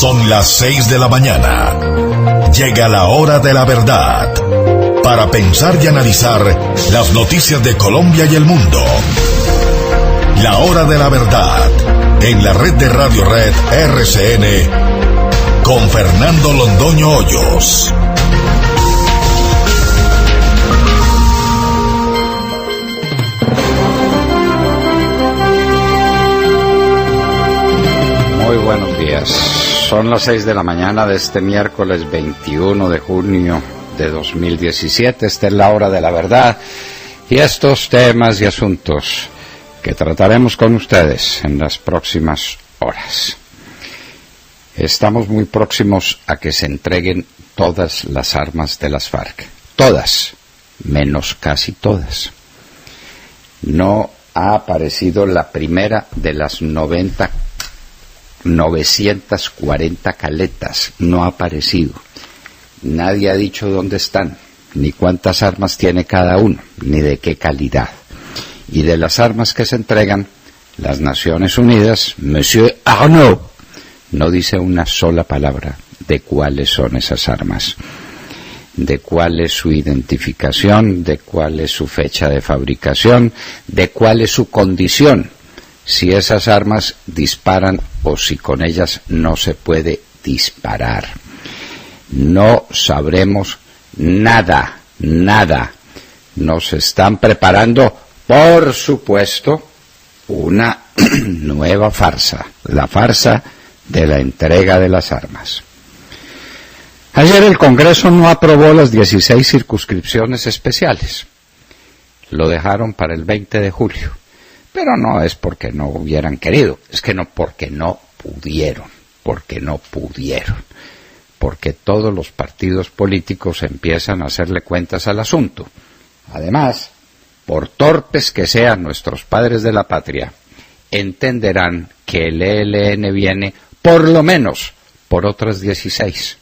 Son las 6 de la mañana. Llega la hora de la verdad. Para pensar y analizar las noticias de Colombia y el mundo. La hora de la verdad. En la red de Radio Red RCN. Con Fernando Londoño Hoyos. Muy buenos días. Son las 6 de la mañana de este miércoles 21 de junio de 2017. Esta es la hora de la verdad y estos temas y asuntos que trataremos con ustedes en las próximas horas. Estamos muy próximos a que se entreguen todas las armas de las FARC. Todas, menos casi todas. No ha aparecido la primera de las 940 caletas. No ha aparecido. Nadie ha dicho dónde están, ni cuántas armas tiene cada uno, ni de qué calidad. Y de las armas que se entregan, las Naciones Unidas, Monsieur Arnaud, no dice una sola palabra de cuáles son esas armas, de cuál es su identificación, de cuál es su fecha de fabricación, de cuál es su condición, si esas armas disparan o si con ellas no se puede disparar. No sabremos nada. Nos están preparando, por supuesto, una nueva farsa, la farsa de la entrega de las armas. Ayer el Congreso no aprobó las 16 circunscripciones especiales. Lo dejaron para el 20 de julio. Pero no es porque no hubieran querido, es que no, porque no pudieron. Porque todos los partidos políticos empiezan a hacerle cuentas al asunto. Además, por torpes que sean nuestros padres de la patria, entenderán que el ELN viene por lo menos por otras 16.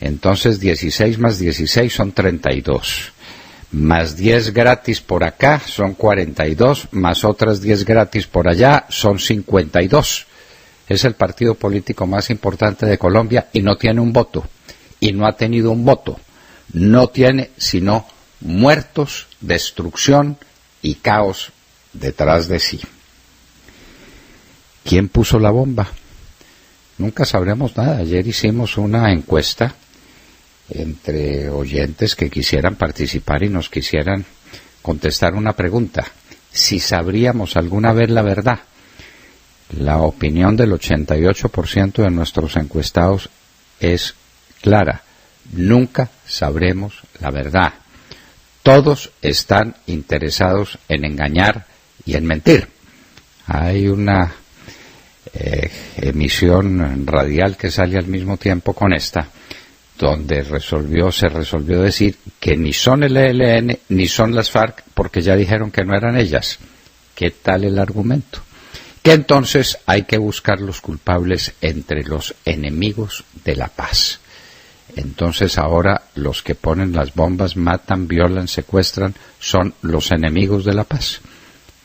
Entonces 16 más 16 son 32. Más 10 gratis por acá son 42, más otras 10 gratis por allá son 52. Es el partido político más importante de Colombia y no tiene un voto, y no ha tenido un voto. No tiene sino muertos, destrucción y caos detrás de sí. ¿Quién puso la bomba? Nunca sabremos nada. Ayer hicimos una encuesta entre oyentes que quisieran participar y nos quisieran contestar una pregunta: si sabríamos alguna vez la verdad. La opinión del 88% de nuestros encuestados es clara: nunca sabremos la verdad. Todos están interesados en engañar y en mentir. Hay una emisión radial que sale al mismo tiempo con esta, donde se resolvió decir que ni son el ELN ni son las FARC, porque ya dijeron que no eran ellas. ¿Qué tal el argumento? Que entonces hay que buscar los culpables entre los enemigos de la paz. Entonces ahora los que ponen las bombas, matan, violan, secuestran, son los enemigos de la paz.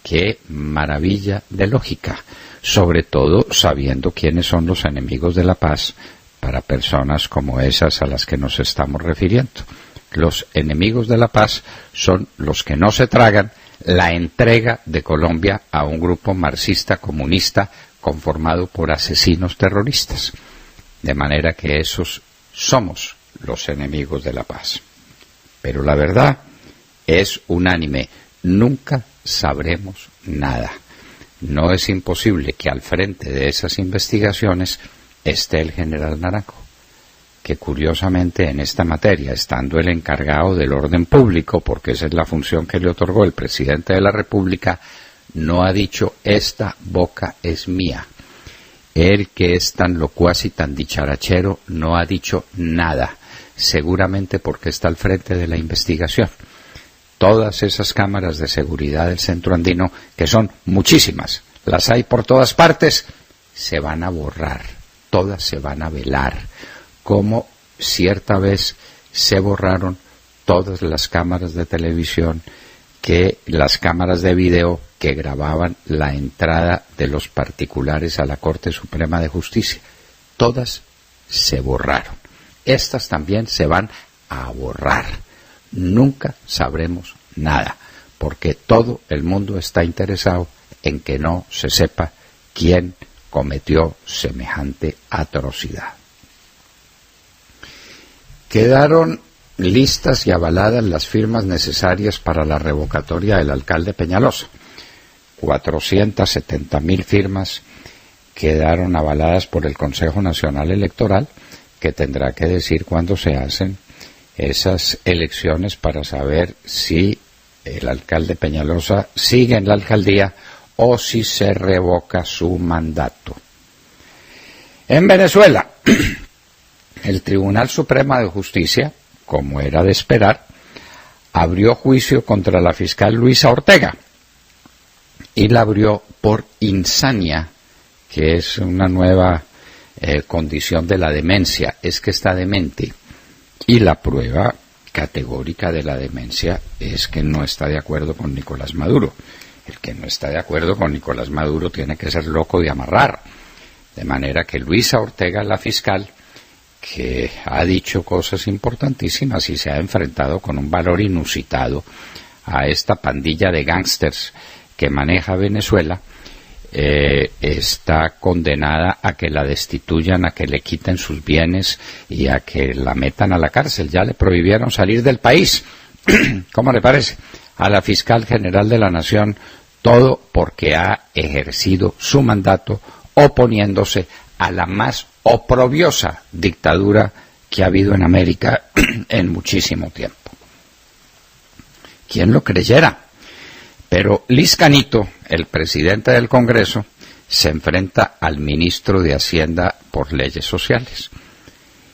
¡Qué maravilla de lógica! Sobre todo sabiendo quiénes son los enemigos de la paz para personas como esas a las que nos estamos refiriendo. Los enemigos de la paz son los que no se tragan la entrega de Colombia a un grupo marxista comunista conformado por asesinos terroristas. De manera que esos somos los enemigos de la paz. Pero la verdad es unánime: nunca sabremos nada. No es imposible que al frente de esas investigaciones esté el general Naranjo, que curiosamente en esta materia, estando el encargado del orden público, porque esa es la función que le otorgó el presidente de la República, no ha dicho: esta boca es mía. Él, que es tan locuaz y tan dicharachero, no ha dicho nada, seguramente porque está al frente de la investigación. Todas esas cámaras de seguridad del centro andino, que son muchísimas, las hay por todas partes, se van a borrar, todas se van a velar, como cierta vez se borraron todas las cámaras de televisión, las cámaras de video que grababan la entrada de los particulares a la Corte Suprema de Justicia. todas se borraron. Estas también se van a borrar. Nunca sabremos nada, porque todo el mundo está interesado en que no se sepa quién cometió semejante atrocidad. Quedaron listas y avaladas las firmas necesarias para la revocatoria del alcalde Peñalosa. 470.000 firmas quedaron avaladas por el Consejo Nacional Electoral, que tendrá que decir cuándo se hacen esas elecciones para saber si el alcalde Peñalosa sigue en la alcaldía o si se revoca su mandato. En Venezuela, el Tribunal Supremo de Justicia, como era de esperar, abrió juicio contra la fiscal Luisa Ortega y la abrió por insania, que es una nueva condición de la demencia, es que está demente. Y la prueba categórica de la demencia es que no está de acuerdo con Nicolás Maduro. El que no está de acuerdo con Nicolás Maduro tiene que ser loco de amarrar. De manera que Luisa Ortega, la fiscal, que ha dicho cosas importantísimas y se ha enfrentado con un valor inusitado a esta pandilla de gángsters que maneja Venezuela, está condenada a que la destituyan, a que le quiten sus bienes y a que la metan a la cárcel. Ya le prohibieron salir del país. ¿Cómo le parece? A la fiscal general de la Nación, todo porque ha ejercido su mandato oponiéndose a la más oprobiosa dictadura que ha habido en América en muchísimo tiempo. ¿Quién lo creyera? Pero Liz Canito, el presidente del Congreso, se enfrenta al ministro de Hacienda por leyes sociales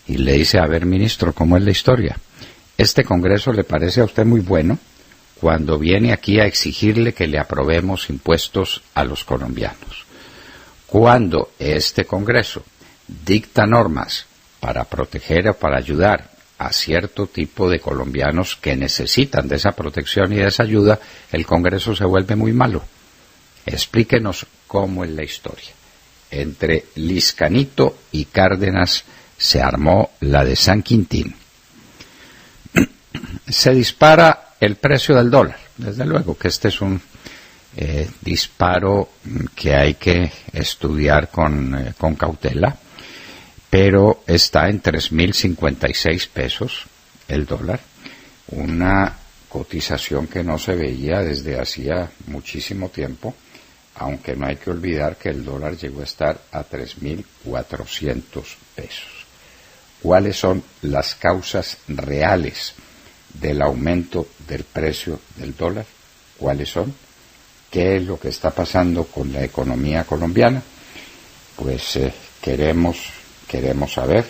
y le dice: a ver, ministro, ¿cómo es la historia? ¿Este Congreso le parece a usted muy bueno cuando viene aquí a exigirle que le aprobemos impuestos a los colombianos? Cuando este Congreso dicta normas para proteger o para ayudar a cierto tipo de colombianos que necesitan de esa protección y de esa ayuda, el Congreso se vuelve muy malo. Explíquenos cómo es la historia. Entre Liz Canito y Cárdenas se armó la de San Quintín. Se dispara el precio del dólar. Desde luego que este es un disparo que hay que estudiar con cautela, pero está en 3.056 pesos el dólar, una cotización que no se veía desde hacía muchísimo tiempo, aunque no hay que olvidar que el dólar llegó a estar a 3.400 pesos. ¿Cuáles son las causas reales del aumento del precio del dólar? ¿Cuáles son? ¿Qué es lo que está pasando con la economía colombiana? Pues queremos saber,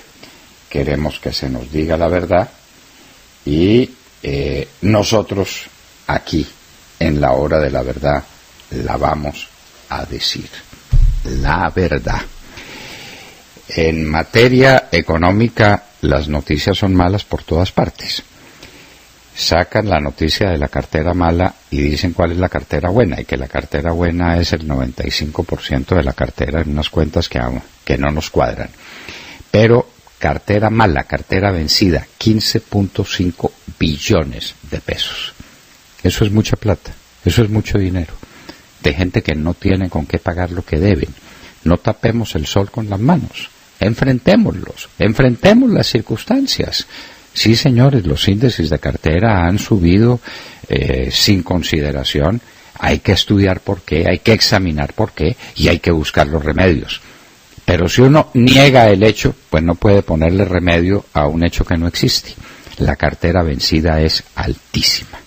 queremos que se nos diga la verdad y nosotros aquí, en la hora de la verdad, la vamos a decir. La verdad. En materia económica, las noticias son malas por todas partes. Sacan la noticia de la cartera mala y dicen cuál es la cartera buena, y que la cartera buena es el 95% de la cartera en unas cuentas que no nos cuadran. Pero cartera mala, cartera vencida, 15.5 billones de pesos. Eso es mucha plata, eso es mucho dinero, de gente que no tiene con qué pagar lo que deben. No tapemos el sol con las manos, enfrentemos las circunstancias. Sí, señores, los índices de cartera han subido sin consideración. Hay que estudiar por qué, hay que examinar por qué y hay que buscar los remedios. Pero si uno niega el hecho, pues no puede ponerle remedio a un hecho que no existe. La cartera vencida es altísima.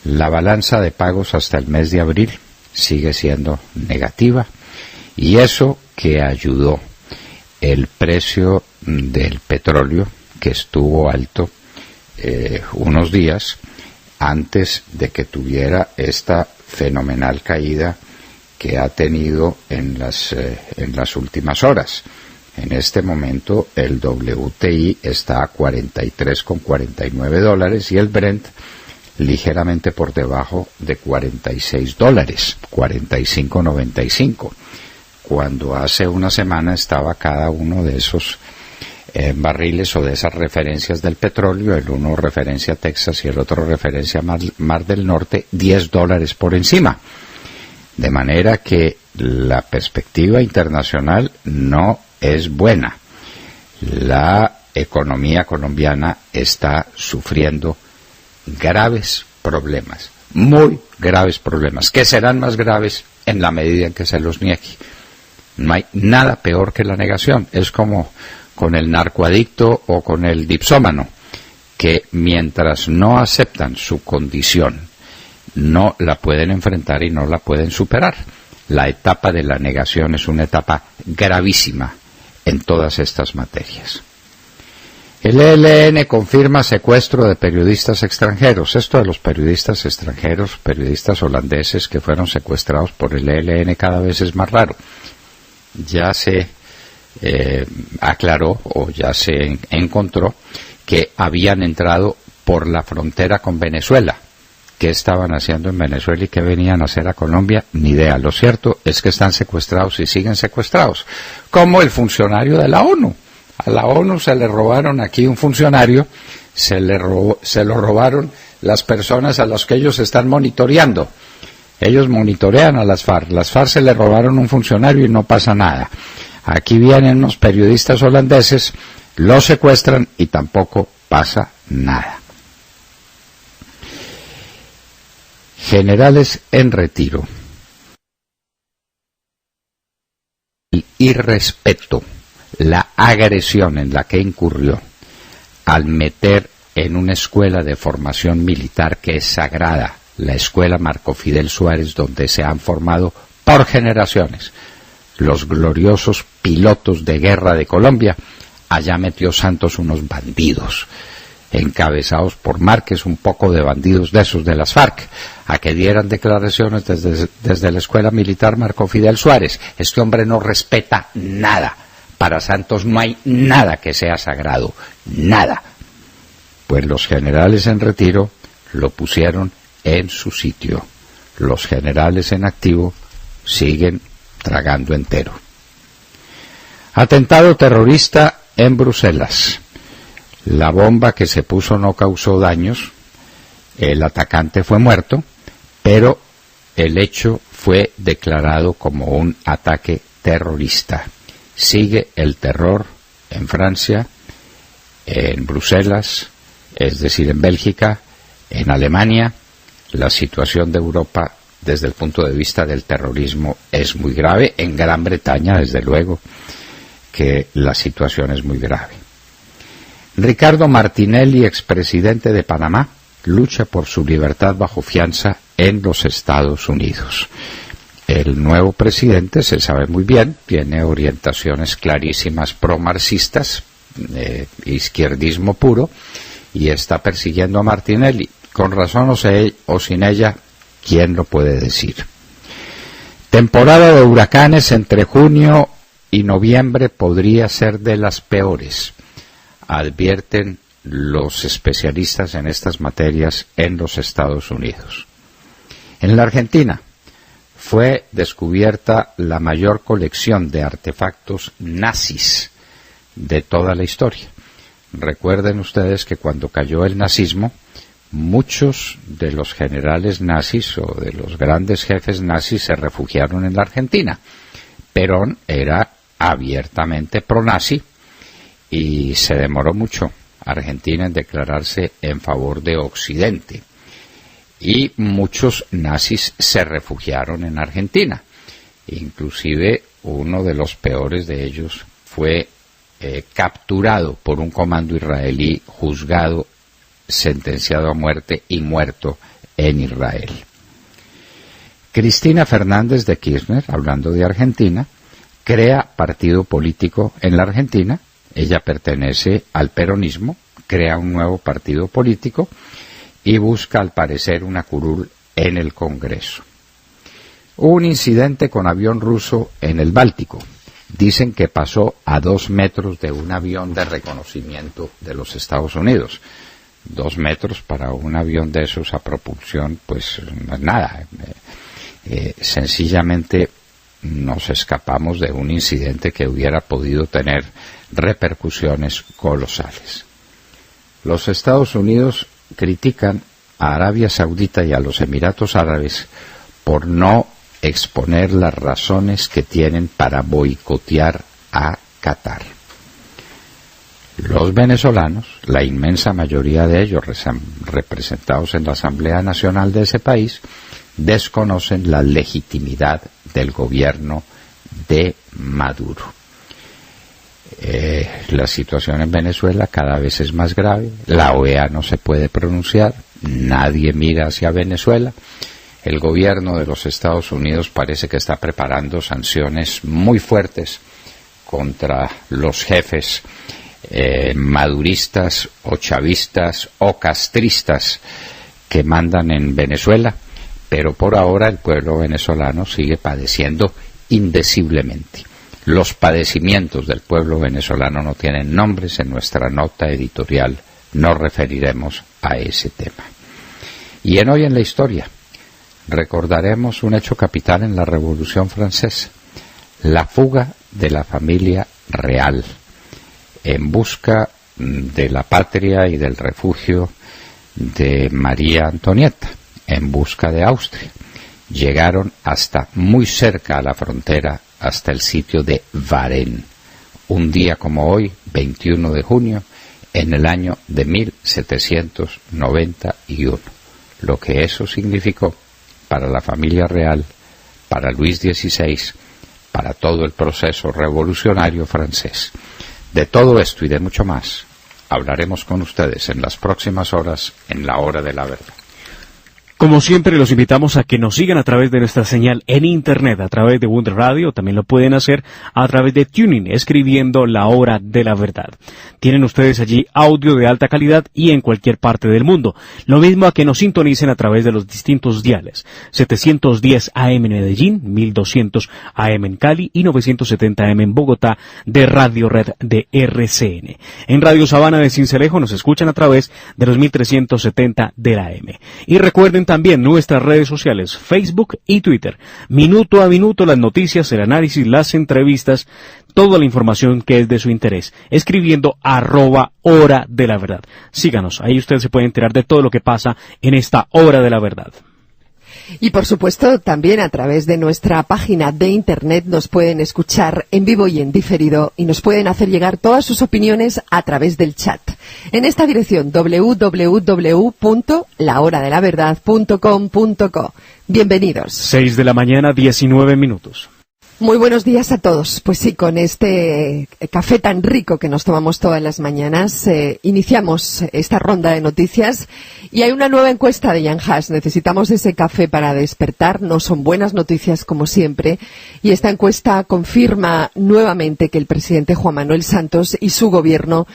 La balanza de pagos hasta el mes de abril sigue siendo negativa, y eso que ayudó el precio del petróleo, que estuvo alto unos días antes de que tuviera esta fenomenal caída que ha tenido en las últimas horas. En este momento el WTI está a $43,49 y el Brent ligeramente por debajo de $46, 45.95. cuando hace una semana estaba cada uno de esos barriles o de esas referencias del petróleo, el uno referencia a Texas y el otro referencia a Mar del Norte, $10 por encima. De manera que la perspectiva internacional no es buena. La economía colombiana está sufriendo graves problemas, muy graves problemas, que serán más graves en la medida en que se los niegue. No hay nada peor que la negación. Es como con el narcoadicto o con el dipsómano, que mientras no aceptan su condición, no la pueden enfrentar y no la pueden superar. La etapa de la negación es una etapa gravísima en todas estas materias. El ELN confirma secuestro de periodistas extranjeros. Esto de los periodistas extranjeros, periodistas holandeses que fueron secuestrados por el ELN, cada vez es más raro. Ya se aclaró o ya se encontró que habían entrado por la frontera con Venezuela. ¿Qué estaban haciendo en Venezuela y qué venían a hacer a Colombia? Ni idea. Lo cierto es que están secuestrados y siguen secuestrados. Como el funcionario de la ONU. A la ONU se le robaron aquí un funcionario, se lo robaron las personas a las que ellos están monitoreando. Ellos monitorean a las FARC se le robaron un funcionario y no pasa nada. Aquí vienen unos periodistas holandeses, los secuestran y tampoco pasa nada. Generales en retiro. El irrespeto, la agresión en la que incurrió al meter en una escuela de formación militar que es sagrada, la escuela Marco Fidel Suárez, donde se han formado por generaciones los gloriosos pilotos de guerra de Colombia, allá metió Santos unos bandidos, encabezados por Márquez, un poco de bandidos de esos de las FARC, a que dieran declaraciones desde la escuela militar Marco Fidel Suárez. Este hombre no respeta nada. Para Santos no hay nada que sea sagrado, nada. Pues los generales en retiro lo pusieron en su sitio. Los generales en activo siguen tragando entero. Atentado terrorista en Bruselas. La bomba que se puso no causó daños, el atacante fue muerto, pero el hecho fue declarado como un ataque terrorista. Sigue el terror en Francia, en Bruselas, es decir, en Bélgica, en Alemania. La situación de Europa desde el punto de vista del terrorismo es muy grave. En Gran Bretaña, desde luego, que la situación es muy grave. Ricardo Martinelli, expresidente de Panamá, lucha por su libertad bajo fianza en los Estados Unidos. El nuevo presidente, se sabe muy bien, tiene orientaciones clarísimas pro-marxistas, izquierdismo puro, y está persiguiendo a Martinelli. Con razón o sin ella, ¿quién lo puede decir? Temporada de huracanes entre junio y noviembre podría ser de las peores, advierten los especialistas en estas materias en los Estados Unidos. En la Argentina fue descubierta la mayor colección de artefactos nazis de toda la historia. Recuerden ustedes que cuando cayó el nazismo, muchos de los generales nazis o de los grandes jefes nazis se refugiaron en la Argentina. Perón era abiertamente pro-nazi y se demoró mucho Argentina en declararse en favor de Occidente. Y muchos nazis se refugiaron en Argentina. Inclusive uno de los peores de ellos fue capturado por un comando israelí, juzgado, sentenciado a muerte y muerto en Israel. Cristina Fernández de Kirchner, hablando de Argentina, crea partido político en la Argentina. Ella pertenece al peronismo, crea un nuevo partido político y busca, al parecer, una curul en el Congreso. Hubo un incidente con avión ruso en el Báltico. Dicen que pasó a 2 metros de un avión de reconocimiento de los Estados Unidos. 2 metros para un avión de esos a propulsión, pues no es nada. Sencillamente nos escapamos de un incidente que hubiera podido tener repercusiones colosales. Los Estados Unidos critican a Arabia Saudita y a los Emiratos Árabes por no exponer las razones que tienen para boicotear a Qatar. Los venezolanos, la inmensa mayoría de ellos representados en la Asamblea Nacional de ese país, desconocen la legitimidad del gobierno de Maduro. La situación en Venezuela cada vez es más grave, la OEA no se puede pronunciar, nadie mira hacia Venezuela. El gobierno de los Estados Unidos parece que está preparando sanciones muy fuertes contra los jefes maduristas o chavistas o castristas que mandan en Venezuela, pero por ahora el pueblo venezolano sigue padeciendo indeciblemente. Los padecimientos del pueblo venezolano no tienen nombres. En nuestra nota editorial nos referiremos a ese tema. Y en Hoy en la Historia recordaremos un hecho capital en la Revolución Francesa, la fuga de la familia real en busca de la patria y del refugio de María Antonieta, en busca de Austria. Llegaron hasta muy cerca a la frontera, hasta el sitio de Varennes, un día como hoy, 21 de junio, en el año de 1791, lo que eso significó para la familia real, para Luis XVI, para todo el proceso revolucionario francés. De todo esto y de mucho más hablaremos con ustedes en las próximas horas en La Hora de la Verdad. Como siempre, los invitamos a que nos sigan a través de nuestra señal en Internet, a través de Wonder Radio. También lo pueden hacer a través de TuneIn, escribiendo La Hora de la Verdad. Tienen ustedes allí audio de alta calidad y en cualquier parte del mundo. Lo mismo a que nos sintonicen a través de los distintos diales. 710 AM en Medellín, 1200 AM en Cali y 970 AM en Bogotá, de Radio Red de RCN. En Radio Sabana de Sincelejo nos escuchan a través de los 1370 de la AM. Y recuerden también nuestras redes sociales, Facebook y Twitter. Minuto a minuto las noticias, el análisis, las entrevistas, toda la información que es de su interés, escribiendo @Hora de la Verdad. Síganos, ahí usted se puede enterar de todo lo que pasa en esta Hora de la Verdad. Y por supuesto, también a través de nuestra página de Internet nos pueden escuchar en vivo y en diferido y nos pueden hacer llegar todas sus opiniones a través del chat. En esta dirección, www.lahoradelaverdad.com.co. Bienvenidos. 6 de la mañana, 19 minutos. Muy buenos días a todos. Pues sí, con este café tan rico que nos tomamos todas las mañanas, iniciamos esta ronda de noticias y hay una nueva encuesta de Jan Haas. Necesitamos ese café para despertar. No son buenas noticias como siempre y esta encuesta confirma nuevamente que el presidente Juan Manuel Santos y su gobierno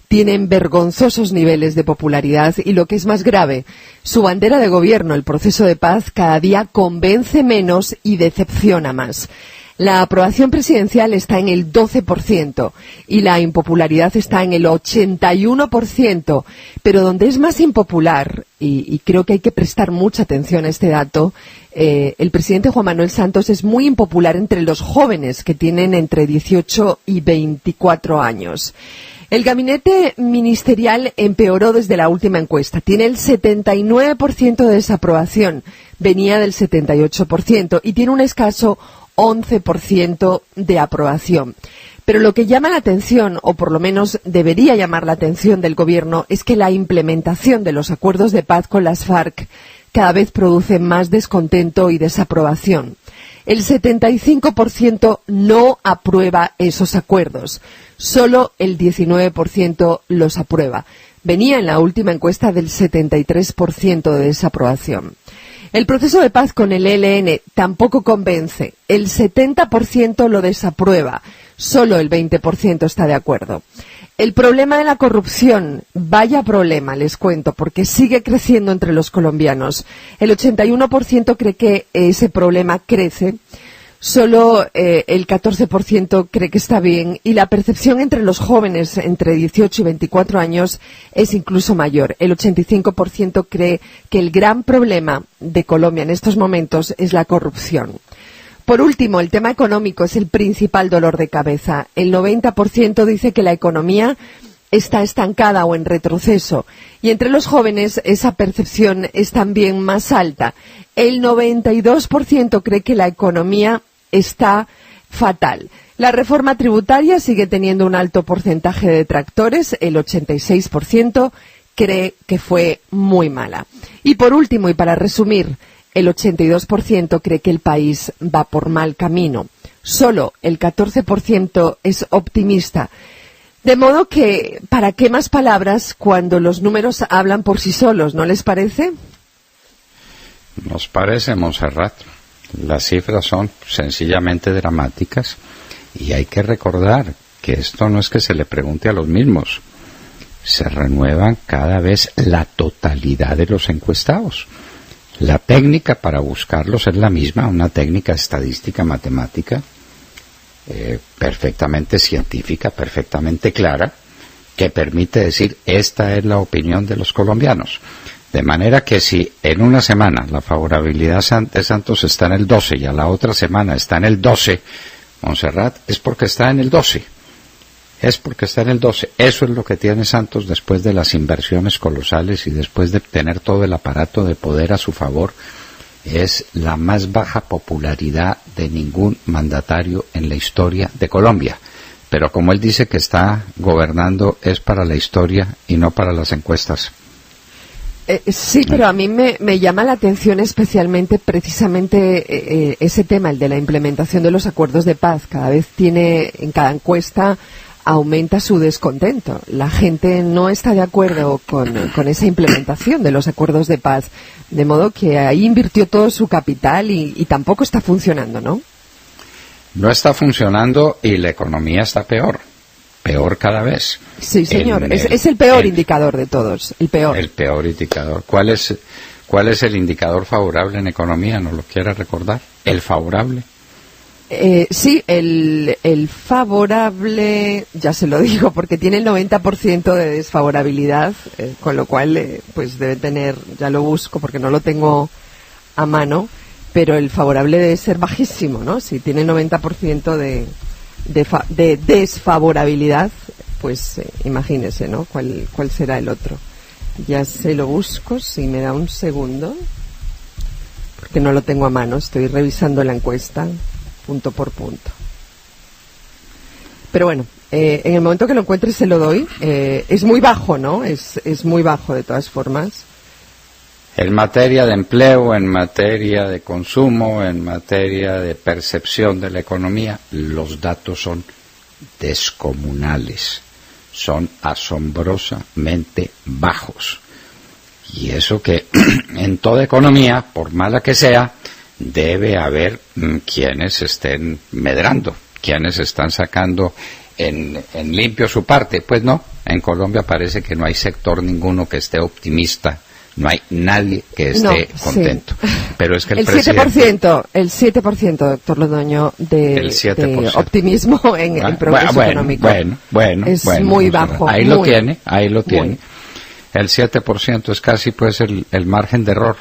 tienen vergonzosos niveles de popularidad y, lo que es más grave, su bandera de gobierno, el proceso de paz, cada día convence menos y decepciona más. La aprobación presidencial está en el 12% y la impopularidad está en el 81%, pero donde es más impopular, y creo que hay que prestar mucha atención a este dato, el presidente Juan Manuel Santos es muy impopular entre los jóvenes que tienen entre 18 y 24 años. El gabinete ministerial empeoró desde la última encuesta. Tiene el 79% de desaprobación, venía del 78%, y tiene un escaso 11% de aprobación. Pero lo que llama la atención, o por lo menos debería llamar la atención del gobierno, es que la implementación de los acuerdos de paz con las FARC cada vez produce más descontento y desaprobación. El 75% no aprueba esos acuerdos, solo el 19% los aprueba. Venía en la última encuesta del 73% de desaprobación. El proceso de paz con el ELN tampoco convence. El 70% lo desaprueba. Solo el 20% está de acuerdo. El problema de la corrupción, vaya problema, les cuento, porque sigue creciendo entre los colombianos. El 81% cree que ese problema crece. Solo el 14% cree que está bien y la percepción entre los jóvenes entre 18 y 24 años es incluso mayor. El 85% cree que el gran problema de Colombia en estos momentos es la corrupción. Por último, el tema económico es el principal dolor de cabeza. El 90% dice que la economía está estancada o en retroceso. Y entre los jóvenes esa percepción es también más alta. El 92% cree que la economía está fatal. La reforma tributaria sigue teniendo un alto porcentaje de detractores. El 86% cree que fue muy mala. Y por último, y para resumir, el 82% cree que el país va por mal camino. Solo el 14% es optimista. De modo que, ¿para qué más palabras cuando los números hablan por sí solos? ¿No les parece? Nos parece, Montserrat. Las cifras son sencillamente dramáticas y hay que recordar que esto no es que se le pregunte a los mismos. Se renuevan cada vez la totalidad de los encuestados. La técnica para buscarlos es la misma, una técnica estadística matemática, perfectamente científica, perfectamente clara, que permite decir esta es la opinión de los colombianos. De manera que si en una semana la favorabilidad de Santos está en el 12 y a la otra semana está en el 12, Montserrat, es porque está en el 12. Es porque está en el 12. Eso es lo que tiene Santos después de las inversiones colosales y después de tener todo el aparato de poder a su favor. Es la más baja popularidad de ningún mandatario en la historia de Colombia. Pero como él dice que está gobernando es para la historia y no para las encuestas. Sí, pero a mí me llama la atención especialmente precisamente ese tema, el de la implementación de los acuerdos de paz. Cada vez en cada encuesta aumenta su descontento. La gente no está de acuerdo con esa implementación de los acuerdos de paz, de modo que ahí invirtió todo su capital y tampoco está funcionando, ¿no? No está funcionando y la economía está peor cada vez. Sí, señor, es el peor indicador de todos, el peor. El peor indicador. ¿Cuál es el indicador favorable en economía? ¿No lo quiere recordar? ¿El favorable? Sí, el favorable, ya se lo digo, porque tiene el 90% de desfavorabilidad, con lo cual pues debe tener, ya lo busco porque no lo tengo a mano, pero el favorable debe ser bajísimo, ¿no? Si tiene 90% de desfavorabilidad, pues imagínese, ¿no? ¿Cuál será el otro? Ya se lo busco, si me da un segundo, porque no lo tengo a mano, estoy revisando la encuesta punto por punto. Pero bueno, en el momento que lo encuentre se lo doy. Es muy bajo, ¿no? Es muy bajo de todas formas. En materia de empleo, en materia de consumo, en materia de percepción de la economía, los datos son descomunales, son asombrosamente bajos. Y eso que en toda economía, por mala que sea, debe haber quienes estén medrando, quienes están sacando en limpio su parte. Pues no, en Colombia parece que no hay sector ninguno que esté optimista. No hay nadie que esté contento. Sí. Pero es que el 7%, doctor Londoño, de optimismo en el progreso económico. Es muy bajo. Ahí lo tiene. El 7% es casi pues el margen de error.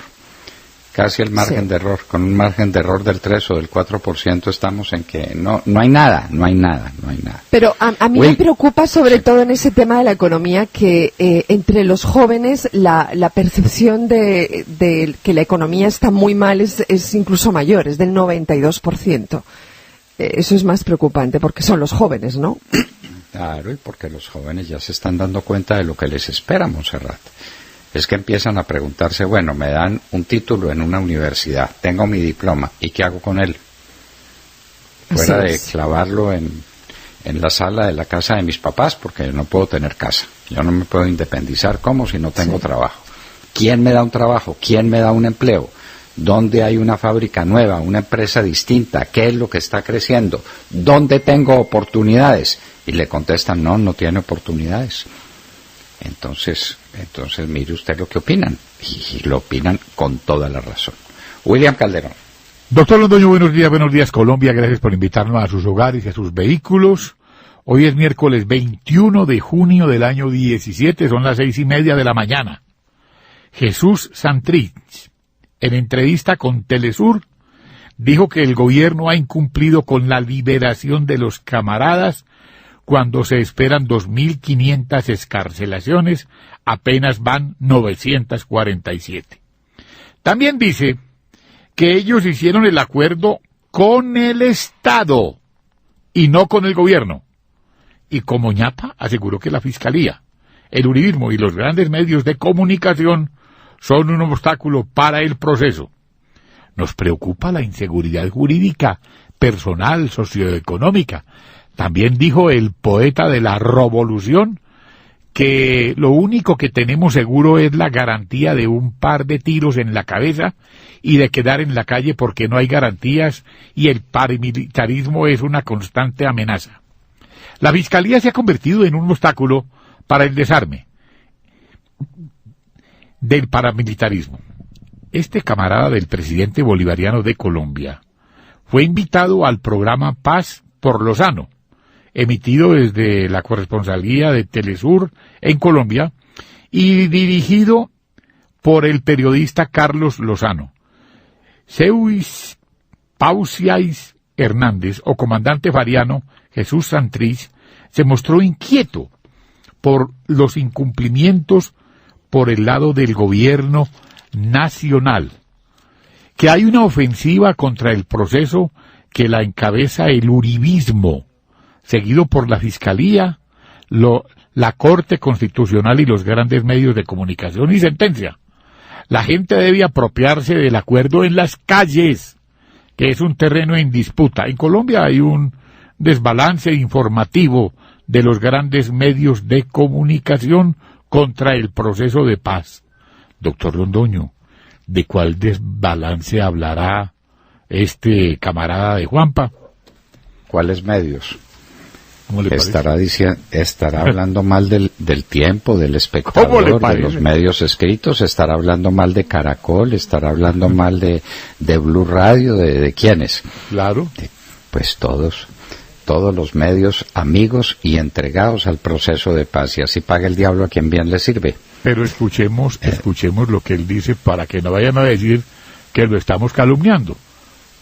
Casi el margen de error. Con un margen de error del 3 o del 4% estamos en que no hay nada. Pero a mí me preocupa sobre todo en ese tema de la economía que entre los jóvenes la percepción de que la economía está muy mal es incluso mayor, es del 92%. Eso es más preocupante porque son los jóvenes, ¿no? Claro, y porque los jóvenes ya se están dando cuenta de lo que les espera, Montserrat. Es que empiezan a preguntarse, bueno, me dan un título en una universidad, tengo mi diploma, ¿y qué hago con él? Fuera de clavarlo en la sala de la casa de mis papás, porque yo no puedo tener casa, yo no me puedo independizar, ¿cómo? Si no tengo trabajo. ¿Quién me da un trabajo? ¿Quién me da un empleo? ¿Dónde hay una fábrica nueva, una empresa distinta? ¿Qué es lo que está creciendo? ¿Dónde tengo oportunidades? Y le contestan, no tiene oportunidades. Entonces mire usted lo que opinan, y lo opinan con toda la razón. William Calderón. Doctor Londoño, buenos días Colombia, gracias por invitarnos a sus hogares y a sus vehículos. Hoy es miércoles 21 de junio del año 17, son las 6:30 de la mañana. Jesús Santrich, en entrevista con Telesur, dijo que el gobierno ha incumplido con la liberación de los camaradas cuando se esperan 2.500 excarcelaciones, apenas van 947. También dice que ellos hicieron el acuerdo con el Estado y no con el gobierno. Y como ñapa, aseguró que la Fiscalía, el uribismo y los grandes medios de comunicación son un obstáculo para el proceso. Nos preocupa la inseguridad jurídica, personal, socioeconómica. También dijo el poeta de la revolución que lo único que tenemos seguro es la garantía de un par de tiros en la cabeza y de quedar en la calle porque no hay garantías y el paramilitarismo es una constante amenaza. La Fiscalía se ha convertido en un obstáculo para el desarme del paramilitarismo. Este camarada del presidente bolivariano de Colombia fue invitado al programa Paz por Lozano, emitido desde la corresponsalía de Telesur en Colombia y dirigido por el periodista Carlos Lozano. Seuis Pausiais Hernández, o comandante fariano Jesús Santrich, se mostró inquieto por los incumplimientos por el lado del gobierno nacional, que hay una ofensiva contra el proceso que la encabeza el uribismo, seguido por la Fiscalía, la Corte Constitucional y los grandes medios de comunicación, y sentencia. La gente debe apropiarse del acuerdo en las calles, que es un terreno en disputa. En Colombia hay un desbalance informativo de los grandes medios de comunicación contra el proceso de paz. Doctor Londoño, ¿de cuál desbalance hablará este camarada de Juanpa? ¿Cuáles medios? ¿Cómo le parece? Estará hablando mal del Tiempo, del Espectador, de los medios escritos, estará hablando mal de Caracol, estará hablando mal de Blue Radio, ¿de quiénes? Claro. Pues todos los medios amigos y entregados al proceso de paz, y así paga el diablo a quien bien le sirve. Pero escuchemos lo que él dice para que no vayan a decir que lo estamos calumniando.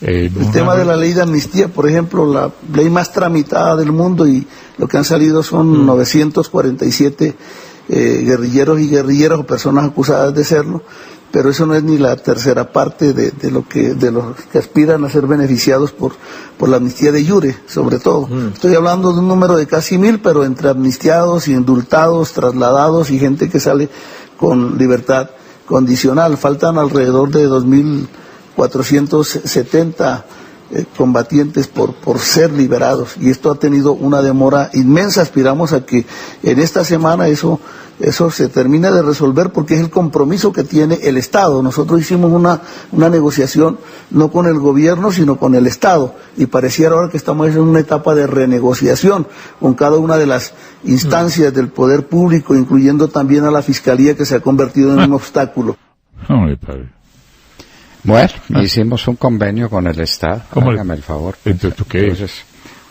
El tema de la ley de amnistía, por ejemplo, la ley más tramitada del mundo, y lo que han salido son 947 guerrilleros y guerrilleras o personas acusadas de serlo, pero eso no es ni la tercera parte de los que aspiran a ser beneficiados por la amnistía de iure, sobre todo. Estoy hablando de un número de casi 1.000, pero entre amnistiados, indultados, trasladados y gente que sale con libertad condicional. Faltan alrededor de 2.470 combatientes por ser liberados, y esto ha tenido una demora inmensa. Aspiramos a que en esta semana eso se termine de resolver, porque es el compromiso que tiene el Estado. Nosotros hicimos una negociación no con el gobierno sino con el Estado, y pareciera ahora que estamos en una etapa de renegociación con cada una de las instancias del poder público, incluyendo también a la Fiscalía, que se ha convertido en un obstáculo. No me parece. Bueno, hicimos un convenio con el Estado. Hágame el favor. ¿Entonces tú qué? Entonces,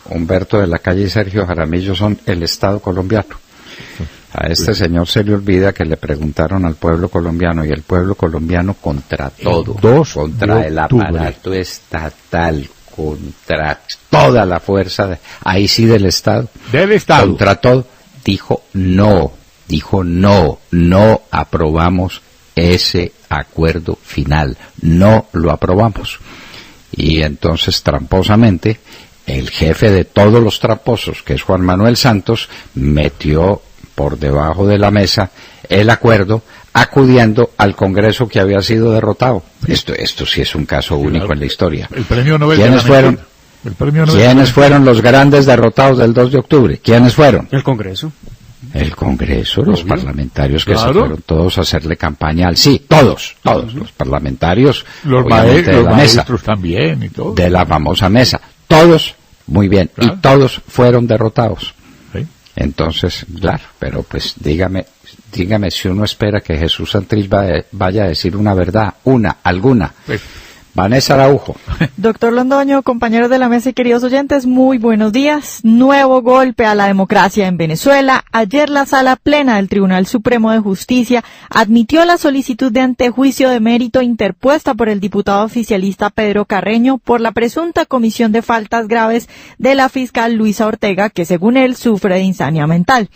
Humberto de la Calle y Sergio Jaramillo son el Estado colombiano. A este señor se le olvida que le preguntaron al pueblo colombiano, y el pueblo colombiano contra todo, contra el aparato estatal, contra toda la fuerza, ahí sí del Estado, contra todo, dijo no, no aprobamos ese acuerdo final, no lo aprobamos. Y entonces, tramposamente, el jefe de todos los tramposos, que es Juan Manuel Santos, metió por debajo de la mesa el acuerdo, acudiendo al Congreso que había sido derrotado. Esto sí es un caso único en la historia. El premio Nobel. ¿Quiénes fueron los grandes derrotados del 2 de octubre? ¿Quiénes fueron? El Congreso. El Congreso, los parlamentarios que se fueron todos a hacerle campaña al sí, todos, los parlamentarios, los maestros también y todo. De la famosa mesa, todos, muy bien, y todos fueron derrotados. ¿Sí? Entonces, claro, pero pues dígame si uno espera que Jesús Santrich vaya a decir una verdad, alguna. Vanessa Araujo. Doctor Londoño, compañeros de la mesa y queridos oyentes, muy buenos días. Nuevo golpe a la democracia en Venezuela. Ayer la Sala Plena del Tribunal Supremo de Justicia admitió la solicitud de antejuicio de mérito interpuesta por el diputado oficialista Pedro Carreño por la presunta comisión de faltas graves de la fiscal Luisa Ortega, que según él sufre de insania mental.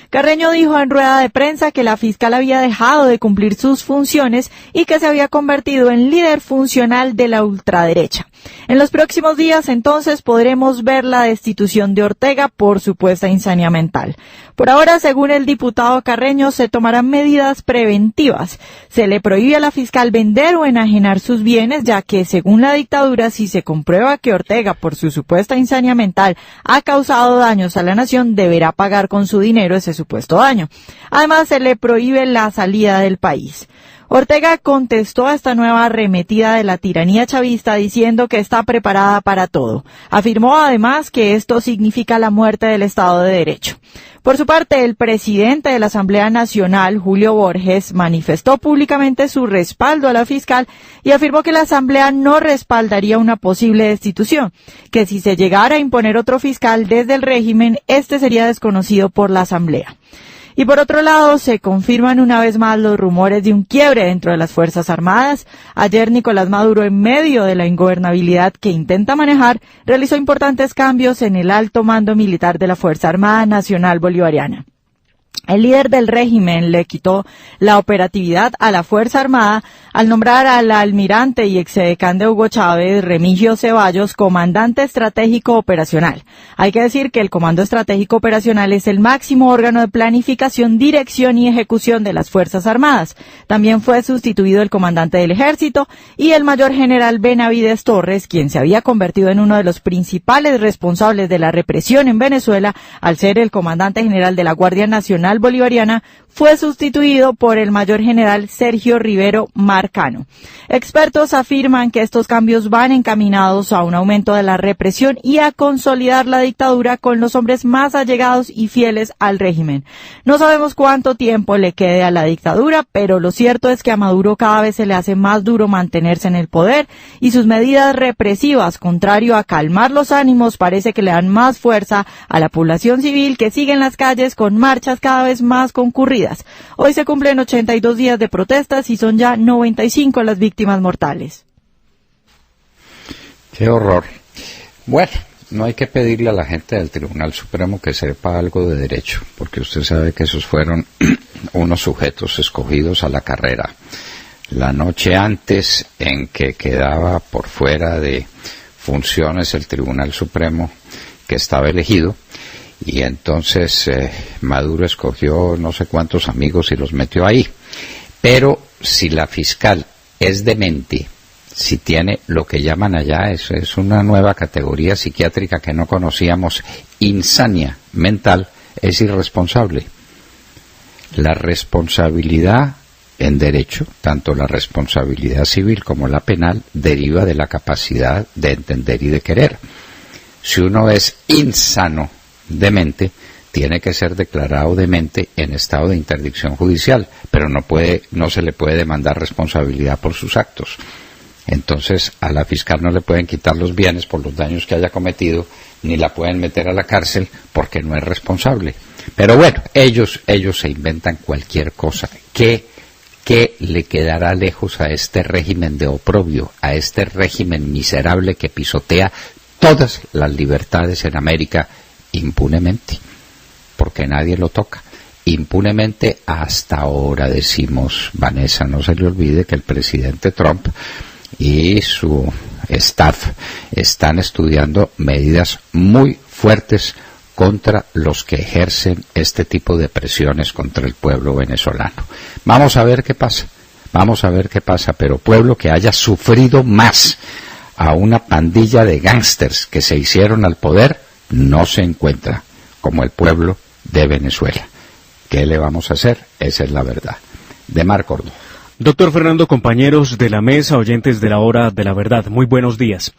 Carreño dijo en rueda de prensa que la fiscal había dejado de cumplir sus funciones y que se había convertido en líder funcional de la ultraderecha. En los próximos días, entonces, podremos ver la destitución de Ortega por supuesta insania mental. Por ahora, según el diputado Carreño, se tomarán medidas preventivas. Se le prohíbe a la fiscal vender o enajenar sus bienes, ya que, según la dictadura, si se comprueba que Ortega, por su supuesta insania mental, ha causado daños a la nación, deberá pagar con su dinero ese supuesto daño. Además, se le prohíbe la salida del país. Ortega contestó a esta nueva arremetida de la tiranía chavista diciendo que está preparada para todo. Afirmó además que esto significa la muerte del Estado de Derecho. Por su parte, el presidente de la Asamblea Nacional, Julio Borges, manifestó públicamente su respaldo a la fiscal y afirmó que la Asamblea no respaldaría una posible destitución, que si se llegara a imponer otro fiscal desde el régimen, este sería desconocido por la Asamblea. Y por otro lado, se confirman una vez más los rumores de un quiebre dentro de las Fuerzas Armadas. Ayer Nicolás Maduro, en medio de la ingobernabilidad que intenta manejar, realizó importantes cambios en el alto mando militar de la Fuerza Armada Nacional Bolivariana. El líder del régimen le quitó la operatividad a la Fuerza Armada al nombrar al almirante y exedecán de Hugo Chávez, Remigio Ceballos, comandante estratégico operacional. Hay que decir que el Comando Estratégico Operacional es el máximo órgano de planificación, dirección y ejecución de las Fuerzas Armadas. También fue sustituido el comandante del Ejército y el mayor general Benavides Torres, quien se había convertido en uno de los principales responsables de la represión en Venezuela al ser el comandante general de la Guardia Nacional Bolivariana, fue sustituido por el mayor general Sergio Rivero Marcano. Expertos afirman que estos cambios van encaminados a un aumento de la represión y a consolidar la dictadura con los hombres más allegados y fieles al régimen. No sabemos cuánto tiempo le quede a la dictadura, pero lo cierto es que a Maduro cada vez se le hace más duro mantenerse en el poder y sus medidas represivas, contrario a calmar los ánimos, parece que le dan más fuerza a la población civil que sigue en las calles con marchas cada vez más concurridas. Hoy se cumplen 82 días de protestas y son ya 95 las víctimas mortales. ¡Qué horror! Bueno, no hay que pedirle a la gente del Tribunal Supremo que sepa algo de derecho, porque usted sabe que esos fueron unos sujetos escogidos a la carrera. La noche antes en que quedaba por fuera de funciones el Tribunal Supremo que estaba elegido, y entonces Maduro escogió no sé cuántos amigos y los metió ahí. Pero si la fiscal es demente, si tiene lo que llaman allá, eso es una nueva categoría psiquiátrica que no conocíamos, insania mental, es irresponsable. La responsabilidad en derecho, tanto la responsabilidad civil como la penal, deriva de la capacidad de entender y de querer. Si uno es insano demente, tiene que ser declarado demente en estado de interdicción judicial, pero no se le puede demandar responsabilidad por sus actos. Entonces a la fiscal no le pueden quitar los bienes por los daños que haya cometido, ni la pueden meter a la cárcel porque no es responsable. Pero bueno, ellos se inventan cualquier cosa. ¿Qué le quedará lejos a este régimen de oprobio, a este régimen miserable que pisotea todas las libertades en América impunemente? Porque nadie lo toca. Impunemente hasta ahora, decimos. Vanessa, no se le olvide que el presidente Trump y su staff están estudiando medidas muy fuertes contra los que ejercen este tipo de presiones contra el pueblo venezolano. Vamos a ver qué pasa, pero pueblo que haya sufrido más a una pandilla de gángsters que se hicieron al poder no se encuentra como el pueblo de Venezuela. ¿Qué le vamos a hacer? Esa es la verdad. De Mar Córdoba. Doctor Fernando, compañeros de la mesa, oyentes de la Hora de la Verdad, muy buenos días.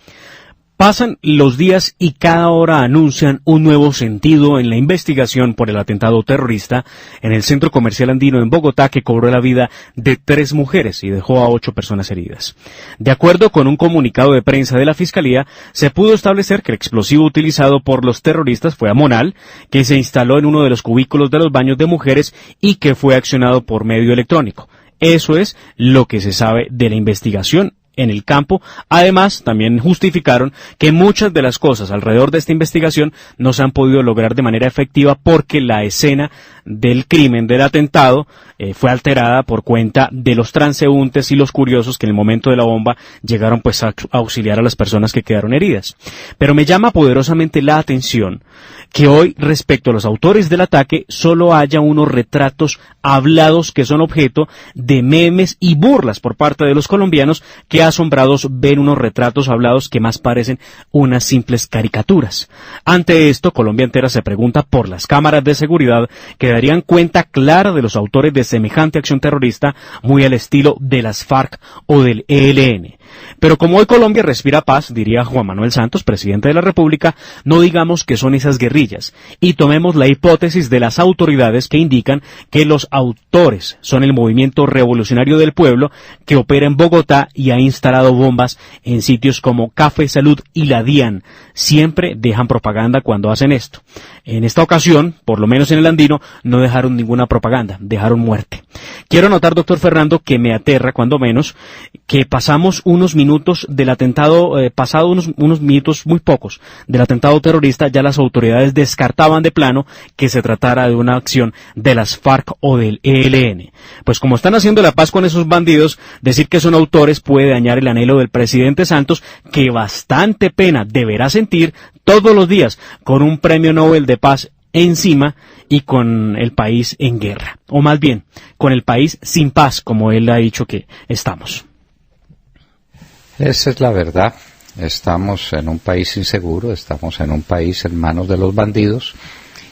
Pasan los días y cada hora anuncian un nuevo sentido en la investigación por el atentado terrorista en el centro comercial andino en Bogotá que cobró la vida de 3 mujeres y dejó a 8 personas heridas. De acuerdo con un comunicado de prensa de la Fiscalía, se pudo establecer que el explosivo utilizado por los terroristas fue amonal, que se instaló en uno de los cubículos de los baños de mujeres y que fue accionado por medio electrónico. Eso es lo que se sabe de la investigación en el campo. Además, también justificaron que muchas de las cosas alrededor de esta investigación no se han podido lograr de manera efectiva porque la escena del crimen, del atentado, fue alterada por cuenta de los transeúntes y los curiosos que en el momento de la bomba llegaron pues a auxiliar a las personas que quedaron heridas. Pero me llama poderosamente la atención que hoy, respecto a los autores del ataque, solo haya unos retratos hablados que son objeto de memes y burlas por parte de los colombianos que asombrados ven unos retratos hablados que más parecen unas simples caricaturas. Ante esto, Colombia entera se pregunta por las cámaras de seguridad que darían cuenta clara de los autores de semejante acción terrorista muy al estilo de las FARC o del ELN. Pero como hoy Colombia respira paz, diría Juan Manuel Santos, presidente de la República, no digamos que son esas guerrillas y tomemos la hipótesis de las autoridades que indican que los autores son el movimiento revolucionario del pueblo que opera en Bogotá y ha instalado bombas en sitios como Café Salud y la DIAN. Siempre dejan propaganda cuando hacen esto. En esta ocasión, por lo menos en el Andino, no dejaron ninguna propaganda, dejaron muerte. Quiero anotar, doctor Fernando, que me aterra, cuando menos, que pasamos unos minutos del atentado, pasado unos minutos muy pocos del atentado terrorista, ya las autoridades descartaban de plano que se tratara de una acción de las FARC o del ELN. Pues como están haciendo la paz con esos bandidos, decir que son autores puede dañar el anhelo del presidente Santos, que bastante pena deberá sentir todos los días con un premio Nobel de Paz encima y con el país en guerra, o más bien, con el país sin paz, como él ha dicho que estamos. Esa es la verdad. Estamos en un país inseguro, estamos en un país en manos de los bandidos,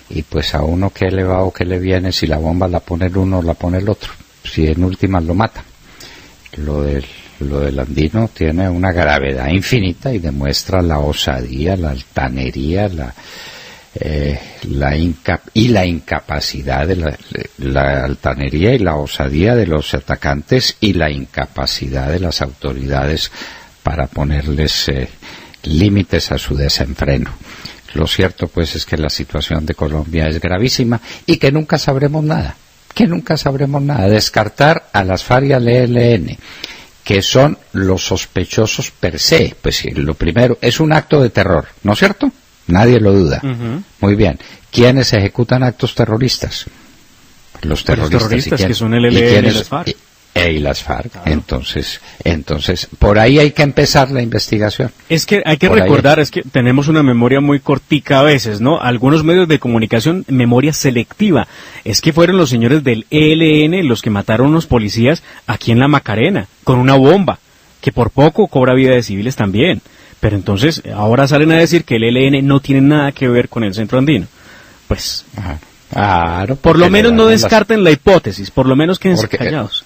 y pues a uno que le va o que le viene, si la bomba la pone el uno o la pone el otro, si en últimas lo mata. Lo del Andino tiene una gravedad infinita y demuestra la osadía, la altanería, la incapacidad de la altanería y la osadía de los atacantes y la incapacidad de las autoridades para ponerles límites a su desenfreno. Lo cierto pues es que la situación de Colombia es gravísima y que nunca sabremos nada. Descartar a las FARC y al ELN, que son los sospechosos per se, pues sí, lo primero es un acto de terror, ¿no es cierto? Nadie lo duda. Uh-huh. Muy bien. ¿Quiénes ejecutan actos terroristas? Los terroristas que son el ELN y las FARC. Y las FARC. Claro. Entonces, por ahí hay que empezar la investigación. Es que hay que recordar, es que tenemos una memoria muy cortica a veces, ¿no? Algunos medios de comunicación, memoria selectiva. Es que fueron los señores del ELN los que mataron a unos policías aquí en la Macarena, con una bomba, que por poco cobra vida de civiles también. Pero entonces, ahora salen a decir que el ELN no tiene nada que ver con el Centro Andino. Pues, claro, por lo menos no descarten la hipótesis, por lo menos quédense callados.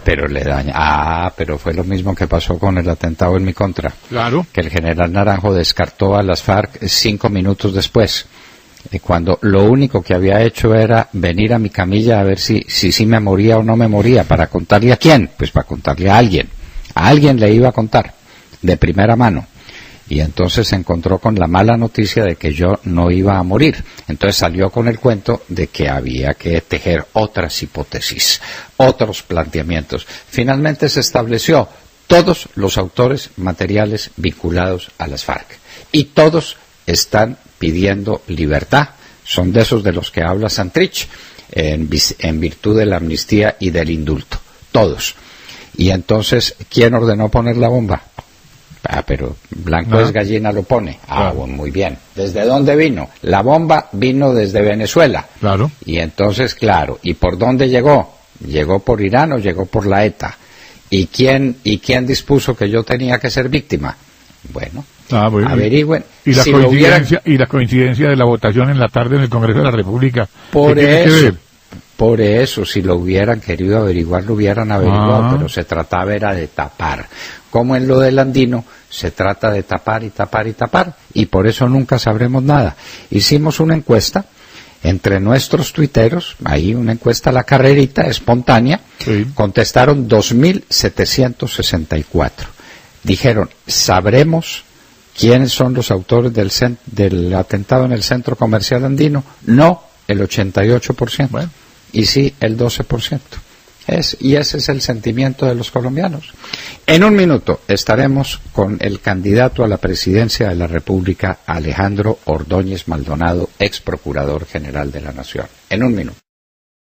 Pero le daña. Pero fue lo mismo que pasó con el atentado en mi contra. Claro. Que el general Naranjo descartó a las FARC 5 minutos después. Cuando lo único que había hecho era venir a mi camilla a ver si me moría o no me moría. ¿Para contarle a quién? Pues para contarle a alguien. A alguien le iba a contar, de primera mano. Y entonces se encontró con la mala noticia de que yo no iba a morir. Entonces salió con el cuento de que había que tejer otras hipótesis, otros planteamientos. Finalmente se estableció todos los autores materiales vinculados a las FARC. Y todos están pidiendo libertad. Son de esos de los que habla Santrich, en virtud de la amnistía y del indulto. Todos. Y entonces, ¿quién ordenó poner la bomba? Pero blanco es gallina lo pone. Bueno, muy bien. ¿Desde dónde vino? La bomba vino desde Venezuela. Claro. Y entonces, claro, ¿y por dónde llegó? ¿Llegó por Irán o llegó por la ETA? ¿Y quién dispuso que yo tenía que ser víctima? Bueno, averigüen. ¿Y la coincidencia de la votación en la tarde en el Congreso de la República? Por eso, si lo hubieran querido averiguar, lo hubieran averiguado, pero se trataba era de tapar como en lo del andino se trata de tapar y tapar y tapar, y por eso nunca sabremos nada. Hicimos una encuesta entre nuestros tuiteros, ahí una encuesta a la carrerita, espontánea, sí. Contestaron 2.764. Dijeron, ¿sabremos quiénes son los autores del atentado en el centro comercial andino? No, el 88%. Bueno. Y sí, el 12%. Y ese es el sentimiento de los colombianos. En un minuto estaremos con el candidato a la presidencia de la República, Alejandro Ordóñez Maldonado, ex procurador general de la Nación. En un minuto.